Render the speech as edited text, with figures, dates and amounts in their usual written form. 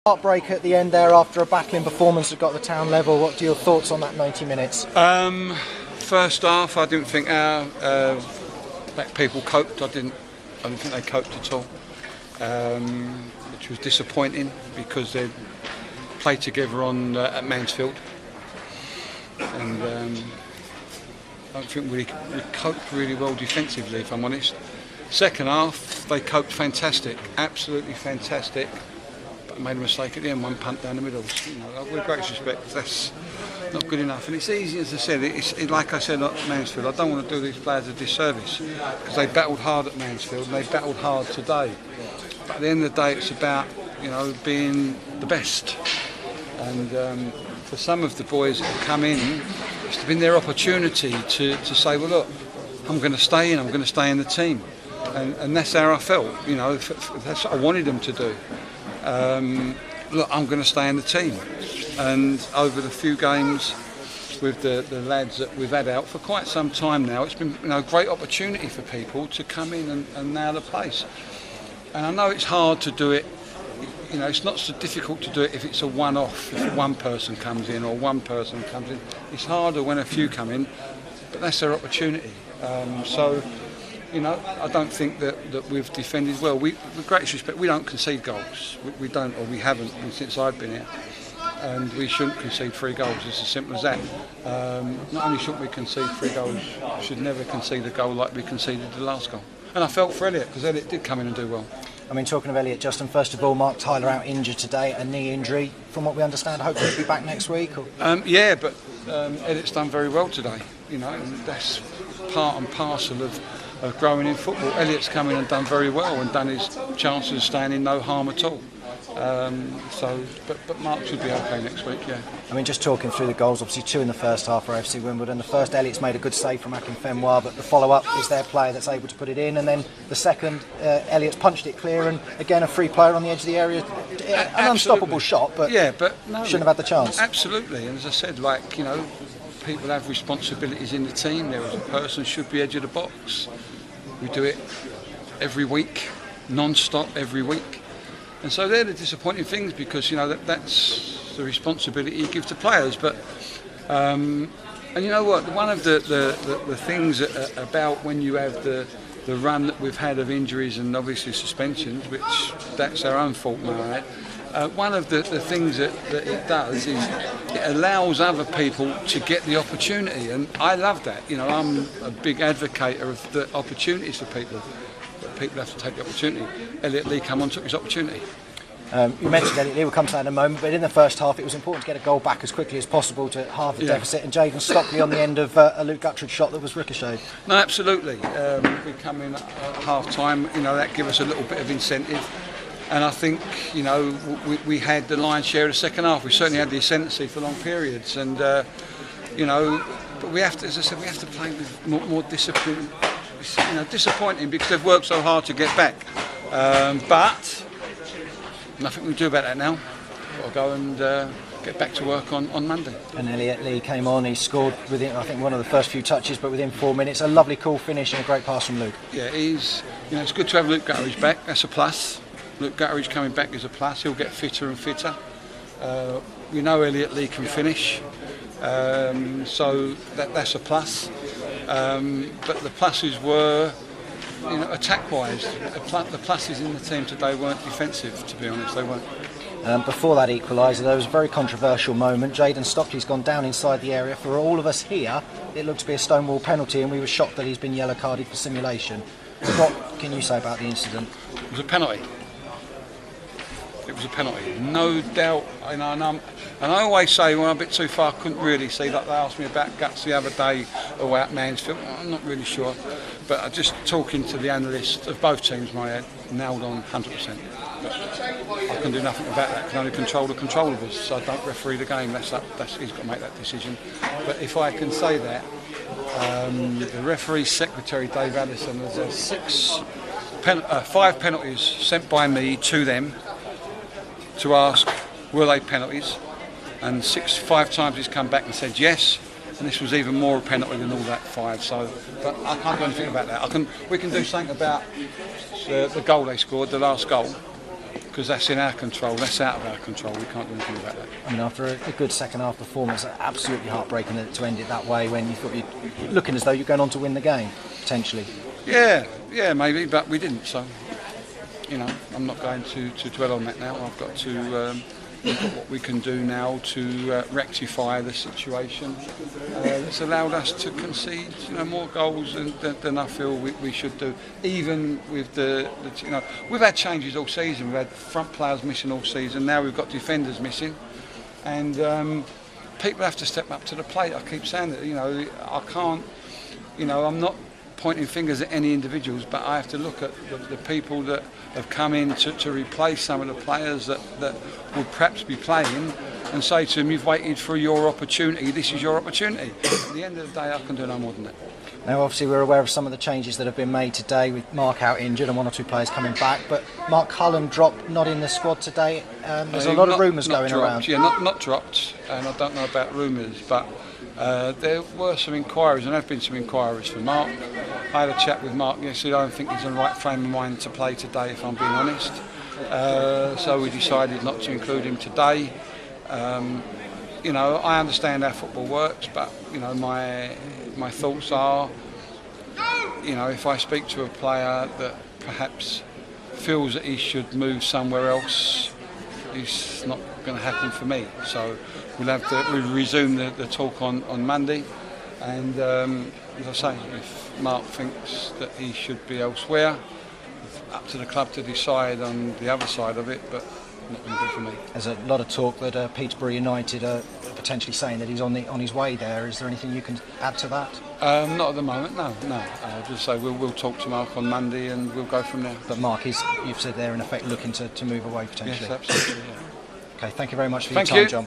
Heartbreak at the end there after a battling performance that got the town level. What are your thoughts on that 90 minutes? First half, I didn't think our black people coped. I didn't think they coped at all, which was disappointing because they played together at Mansfield, and I don't think we coped really well defensively, if I'm honest. Second half, they coped fantastic, absolutely fantastic. Made a mistake at the end, one punt down the middle. With greatest respect, that's not good enough. And it's easy, as I said, like I said at Mansfield, I don't want to do these players a disservice because they battled hard at Mansfield and they battled hard today. But at the end of the day, it's about being the best. And for some of the boys that have come in, it's been their opportunity to say, well, look, I'm going to stay in. I'm going to stay in the team, and that's how I felt. That's what I wanted them to do. Look, I'm going to stay in the team, and over the few games with the lads that we've had out for quite some time now, it's been a great opportunity for people to come in and nail the place. And I know it's hard to do it. It's not so difficult to do it if it's a one-off, if one person comes in or one person comes in. It's harder when a few come in, but that's their opportunity. I don't think that we've defended well. With greatest respect, we don't concede goals. We don't, or we haven't since I've been here. And we shouldn't concede 3 goals. It's as simple as that. Not only shouldn't we concede 3 goals, we should never concede a goal like we conceded the last goal. And I felt for Elliot, because Elliot did come in and do well. Talking of Elliot, Justin, first of all, Mark Tyler out injured today, a knee injury. From what we understand, hopefully he'll be back next week. Yeah, but Elliot's done very well today. And that's part and parcel of growing in football. Elliot's come in and done very well and done his chances of staying in no harm at all. But Mark should be okay next week, yeah. Just talking through the goals, obviously 2 in the first half for AFC Wimbledon. The first, Elliot's made a good save from Akinfenwa, but the follow-up is their player that's able to put it in. And then the second, Elliot's punched it clear, and again a free player on the edge of the area. An unstoppable shot, but no, shouldn't have had the chance. Absolutely, and as I said, people have responsibilities in the team. There is a person should be edge of the box. We do it every week, non-stop every week. And so they're the disappointing things because that's the responsibility you give to players. But and you know what? One of the things about when you have the run that we've had of injuries and obviously suspensions, which that's our own fault, Mariah. One of the things that it does is it allows other people to get the opportunity, and I love that. I'm a big advocate of the opportunities for people. People have to take the opportunity. Elliot Lee come on, took his opportunity. You mentioned Elliot Lee, we'll come to that in a moment, but in the first half it was important to get a goal back as quickly as possible to halve the deficit, and Jayden Stockley on the end of a Luke Guttridge shot that was ricocheted. No, absolutely. We come in at half time, that gave us a little bit of incentive, and I think we had the lion's share of the second half. We certainly had the ascendancy for long periods, and but we have to, as I said, we have to play with more discipline. It's, disappointing because they've worked so hard to get back, but nothing we can do about that now. Got to go and get back to work on Monday. And Elliot Lee came on, he scored within, I think, one of the first few touches, but within 4 minutes. A lovely cool finish and a great pass from Luke. Yeah, it's good to have Luke Guttridge back. That's a plus. Luke Guttridge coming back is a plus. He'll get fitter and fitter. We know Elliot Lee can finish, so that's a plus. But the pluses were, attack-wise. The pluses in the team today weren't defensive, to be honest, they weren't. Before that equaliser, there was a very controversial moment. Jayden Stockley's gone down inside the area. For all of us here, it looked to be a stonewall penalty, and we were shocked that he's been yellow carded for simulation. What can you say about the incident? It was a penalty. It was a penalty, no doubt. And I always say when I'm a bit too far, I couldn't really see. Like they asked me about Guts the other day about Mansfield. I'm not really sure, but I just talking to the analyst of both teams, my head nailed on 100%. But I can do nothing about that. I can only control the controllables, so I don't referee the game. He's got to make that decision. But if I can say that, the referee secretary Dave Allison has 5 penalties sent by me to them to ask were they penalties, and 5 times he's come back and said yes, and this was even more a penalty than all that 5. So, but I can't do anything about that. We can do something about the goal they scored, the last goal, because that's in our control. That's out of our control. We can't do anything about that. I mean, after a good second half performance, absolutely heartbreaking to end it that way when you thought you're looking as though you're going on to win the game, potentially. Yeah, maybe, but we didn't. So, I'm not going to dwell on that now. I've got to look at what we can do now to rectify the situation. It's allowed us to concede, more goals than I feel we should do. Even with we've had changes all season. We've had front players missing all season. Now we've got defenders missing, and people have to step up to the plate. I keep saying that. I can't. I'm not pointing fingers at any individuals, but I have to look at the people that have come in to replace some of the players that would perhaps be playing, and say to them, you've waited for your opportunity, this is your opportunity. At the end of the day, I can do no more than that. Now, obviously, we're aware of some of the changes that have been made today with Mark out injured and one or two players coming back, but Mark Cullen dropped, not in the squad today. There's a lot of rumours going around. Yeah, not dropped, and I don't know about rumours, but there were some inquiries, and there have been some inquiries for Mark. I had a chat with Mark yesterday. I don't think he's in the right frame of mind to play today, if I'm being honest. So we decided not to include him today. I understand how football works, but my thoughts are, if I speak to a player that perhaps feels that he should move somewhere else, it's not going to happen for me. So we'll resume the talk on Monday, and as I say, if Mark thinks that he should be elsewhere, it's up to the club to decide on the other side of it, but not going to be for me. There's a lot of talk that Peterborough United are potentially saying that he's on his way there. Is there anything you can add to that? Not at the moment, no. Just say we'll talk to Mark on Monday and we'll go from there. But Mark you've said they're in effect looking to move away potentially. Yes, absolutely. Yeah. Okay, thank you very much for your time, John.